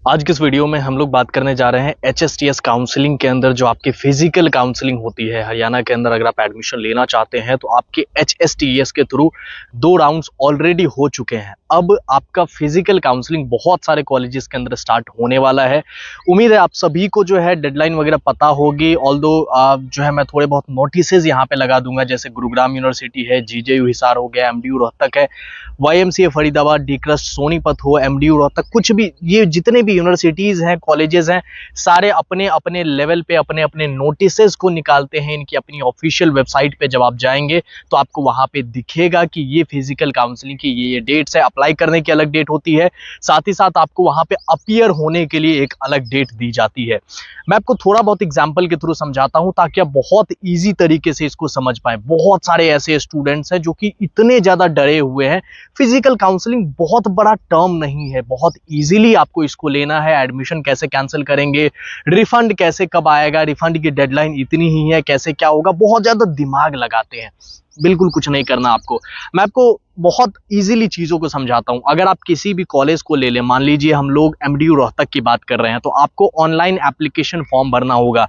आज के इस वीडियो में हम लोग बात करने जा रहे हैं HSTS काउंसलिंग के अंदर जो आपकी फिजिकल काउंसलिंग होती है हरियाणा के अंदर। अगर आप एडमिशन लेना चाहते हैं तो आपके HSTS के थ्रू 2 राउंड्स ऑलरेडी हो चुके हैं। अब आपका फिजिकल काउंसलिंग बहुत सारे कॉलेजेस के अंदर स्टार्ट होने वाला है। उम्मीद है आप सभी को जो है डेडलाइन वगैरह पता होगी। ऑल्दो जो है मैं थोड़े बहुत नोटिसेज यहाँ पे लगा दूंगा, जैसे गुरुग्राम यूनिवर्सिटी है, GJU हिसार हो गया, MDU रोहतक है, YMCA फरीदाबाद, डीक्रस्ट सोनीपत हो, MDU रोहतक, कुछ भी ये जितने भी यूनिवर्सिटीज हैं, कॉलेजेस हैं, सारे अपने अपने लेवल पे अपने अपने नोटिसेस को निकालते हैं। इनकी अपनी ऑफिशियल वेबसाइट पे जब आप जाएंगे तो आपको वहां पे दिखेगा कि ये फिजिकल काउंसलिंग की ये डेट्स है। अप्लाई करने की अलग डेट होती है, साथ ही साथ आपको वहां पे अपीयर होने के लिए एक अलग डेट दी जाती है। मैं आपको थोड़ा बहुत एग्जाम्पल के थ्रू समझाता हूं ताकि आप बहुत ईजी तरीके से इसको समझ पाए। बहुत सारे ऐसे स्टूडेंट्स हैं जो कि इतने ज्यादा डरे हुए हैं। फिजिकल काउंसलिंग बहुत बड़ा टर्म नहीं है, बहुत इजीली आपको इसको लेना है। एडमिशन कैसे कैंसिल करेंगे, रिफंड कैसे कब आएगा, रिफंड की डेडलाइन इतनी ही है, कैसे क्या होगा, बहुत ज्यादा दिमाग लगाते हैं। बिल्कुल कुछ नहीं करना आपको। मैं आपको बहुत इजीली चीजों को समझाता हूं। अगर आप किसी भी कॉलेज को ले लें, मान लीजिए हम लोग MDU रोहतक की बात कर रहे हैं, तो आपको ऑनलाइन एप्लीकेशन फॉर्म भरना होगा।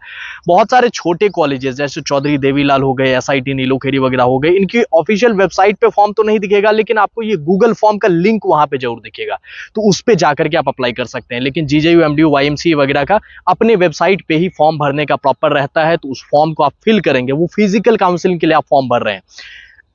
बहुत सारे छोटे कॉलेजेस जैसे चौधरी देवीलाल हो गए, SIT नीलोखेरी वगैरह हो गए, इनकी ऑफिशियल वेबसाइट पे फॉर्म तो नहीं दिखेगा, लेकिन आपको ये गूगल फॉर्म का लिंक वहां पे जरूर दिखेगा, तो उस पे जाकर के आप अप्लाई कर सकते हैं। लेकिन GJU, MDU, YMCA वगैरह का अपने वेबसाइट पे ही फॉर्म भरने का प्रॉपर रहता है, तो उस फॉर्म को आप फिल करेंगे। वो फिजिकल काउंसलिंग के लिए आप फॉर्म भर रहे हैं।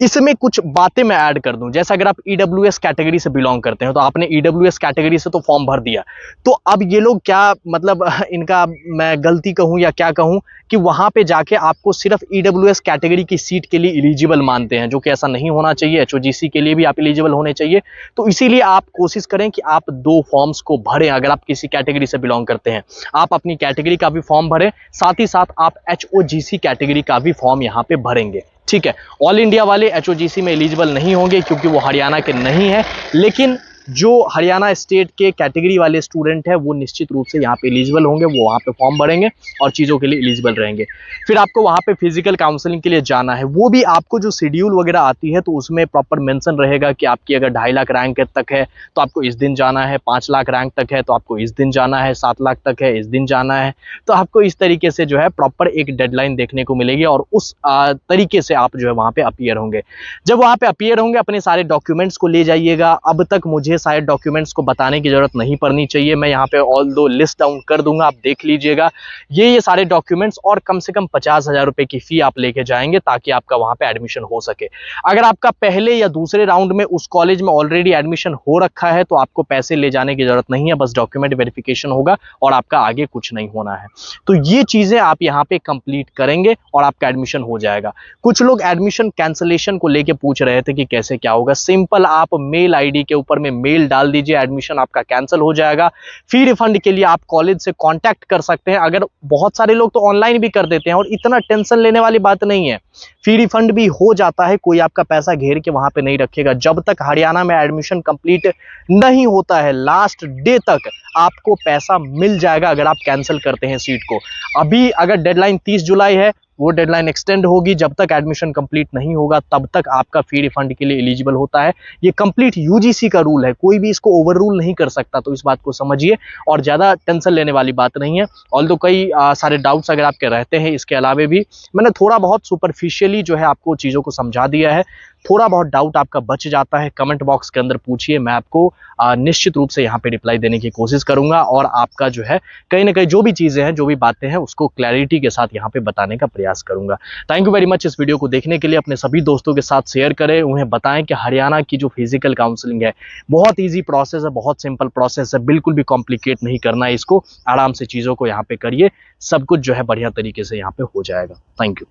इसमें कुछ बातें मैं ऐड कर दूं, जैसे अगर आप EWS कैटेगरी से बिलोंग करते हैं तो आपने EWS कैटेगरी से तो फॉर्म भर दिया, तो अब ये लोग क्या मतलब इनका मैं गलती कहूं या क्या कहूं कि वहां पे जाके आपको सिर्फ EWS कैटेगरी की सीट के लिए एलिजिबल मानते हैं, जो कि ऐसा नहीं होना चाहिए। HOGC के लिए भी आप एलिजिबल होने चाहिए। तो इसीलिए आप कोशिश करें कि आप 2 फॉर्म्स को भरें। अगर आप किसी कैटेगरी से बिलोंग करते हैं, आप अपनी कैटेगरी का भी फॉर्म भरें, साथ ही साथ आप HOGC कैटेगरी का भी फॉर्म यहाँ पे भरेंगे। ठीक है, ऑल इंडिया वाले HOGC में एलिजिबल नहीं होंगे क्योंकि वो हरियाणा के नहीं है, लेकिन जो हरियाणा स्टेट के कैटेगरी वाले स्टूडेंट है वो निश्चित रूप से यहाँ पे एलिजिबल होंगे। वो वहाँ पे फॉर्म भरेंगे और चीज़ों के लिए एलिजिबल रहेंगे। फिर आपको वहाँ पे फिजिकल काउंसलिंग के लिए जाना है। वो भी आपको जो शेड्यूल वगैरह आती है तो उसमें प्रॉपर मेंशन रहेगा कि आपकी अगर 2.5 लाख रैंक तक है तो आपको इस दिन जाना है, 5 लाख रैंक तक है तो आपको इस दिन जाना है, 7 लाख तक है इस दिन जाना है। तो आपको इस तरीके से जो है प्रॉपर एक डेडलाइन देखने को मिलेगी और उस तरीके से आप जो है वहाँ पे अपीयर होंगे। जब वहाँ पे अपीयर होंगे अपने सारे डॉक्यूमेंट्स को ले जाइएगा। अब तक मुझे शायद डॉक्यूमेंट्स को बताने की जरूरत नहीं पड़नी चाहिए, मैं यहाँ पे ऑल दो लिस्ट डाउन कर दूंगा, आप देख लीजिएगा। ये सारे डॉक्यूमेंट्स और कम से कम 50,000 रुपए की फी आप लेके जाएंगे ताकि आपका वहां पे एडमिशन हो सके। अगर आपका पहले या दूसरे राउंड में उस कॉलेज में ऑलरेडी एडमिशन हो रखा है तो आपको पैसे ले जाने की जरूरत नहीं है, बस डॉक्यूमेंट वेरिफिकेशन होगा और आपका आगे कुछ नहीं होना है। तो ये चीजें आप यहाँ पे कंप्लीट करेंगे और आपका एडमिशन हो जाएगा। कुछ लोग एडमिशन कैंसिलेशन को लेके पूछ रहे थे कि कैसे क्या होगा। सिंपल आप मेल ID के ऊपर में मेल डाल दीजिए, एडमिशन आपका कैंसिल हो जाएगा। फी रिफंड के लिए आप कॉलेज से कांटेक्ट कर सकते हैं। अगर बहुत सारे लोग तो ऑनलाइन भी कर देते हैं और इतना टेंशन लेने वाली बात नहीं है, फी रिफंड भी हो जाता है। कोई आपका पैसा घेर के वहां पे नहीं रखेगा। जब तक हरियाणा में एडमिशन कंप्लीट नहीं होता है, लास्ट डे तक आपको पैसा मिल जाएगा अगर आप कैंसिल करते हैं सीट को। अभी अगर डेडलाइन 30 जुलाई है, वो डेडलाइन एक्सटेंड होगी। जब तक एडमिशन कंप्लीट नहीं होगा तब तक आपका फी रिफंड के लिए एलिजिबल होता है। ये कंप्लीट UGC का रूल है, कोई भी इसको ओवर रूल नहीं कर सकता। तो इस बात को समझिए और ज्यादा टेंशन लेने वाली बात नहीं है। ऑल्दो कई सारे डाउट्स अगर आपके रहते हैं, इसके अलावा भी मैंने थोड़ा बहुत सुपरफिशियली जो है आपको चीजों को समझा दिया है। थोड़ा बहुत डाउट आपका बच जाता है, कमेंट बॉक्स के अंदर पूछिए, मैं आपको निश्चित रूप से यहाँ पे रिप्लाई देने की कोशिश करूंगा और आपका जो है कहीं ना कहीं जो भी चीजें हैं, जो भी बातें हैं, उसको क्लैरिटी के साथ यहाँ पे बताने का प्रयास करूंगा। थैंक यू वेरी मच इस वीडियो को देखने के लिए। अपने सभी दोस्तों के साथ शेयर करें, उन्हें बताएं कि हरियाणा की जो फिजिकल काउंसलिंग है बहुत ईजी प्रोसेस है, बहुत सिंपल प्रोसेस है, बिल्कुल भी कॉम्प्लिकेट नहीं करना है इसको। आराम से चीजों को यहाँ पे करिए, सब कुछ जो है बढ़िया तरीके से यहाँ पे हो जाएगा। Thank you.